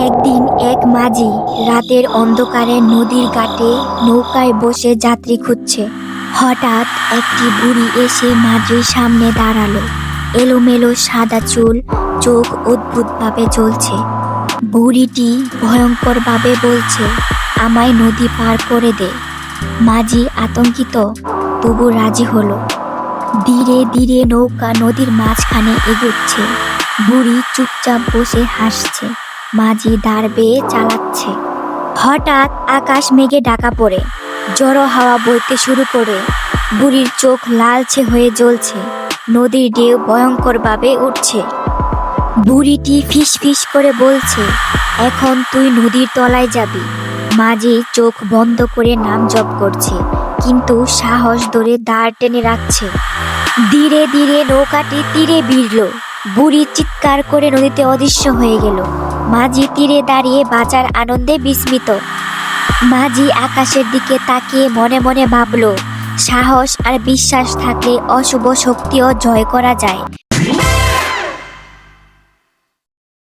একদিন এক মাঝি রাতের অন্ধকারে নদীর ঘাটে নৌকায় বসে যাত্রী খুঁজছে। হঠাৎ একটি বুড়ি এসে মাঝির সামনে দাঁড়ালো। এলোমেলো সাদা চুল, চোখ অদ্ভুতভাবে জ্বলছে। বুড়িটি ভয়ঙ্করভাবে বলছে, আমায় নদী পার করে দে। মাঝি আতঙ্কিত, তবু রাজি হলো। ধীরে ধীরে নৌকা নদীর মাঝখানে এগোচ্ছে। বুড়ি চুপচাপ বসে হাসছে। মাঝি দাঁড় বেয়ে চালাচ্ছে। হঠাৎ আকাশ মেঘে ঢাকা পড়ে, ঝড়ো হাওয়া বইতে শুরু করে। বুড়ির চোখ লালচে হয়ে জ্বলছে। নদীর ঢেউ ভয়ঙ্করভাবে উঠছে। বুড়িটি ফিস ফিস করে বলছে, এখন তুই নদীর তলায় যাবি। মাঝি চোখ বন্ধ করে নাম জপ করছে, কিন্তু সাহস ধরে দাঁড় টেনে রাখছে। ধীরে ধীরে নৌকাটি তীরে ভিড়ল। বুড়ি চিৎকার করে নদীতে অদৃশ্য হয়ে গেল। মাঝি তীরে দাঁড়িয়ে বাঁচার আনন্দে বিস্মিত। মাঝি আকাশের দিকে তাকিয়ে মনে মনে ভাবল, সাহস আর বিশ্বাস থাকলে অশুভ শক্তিও জয় করা যায়।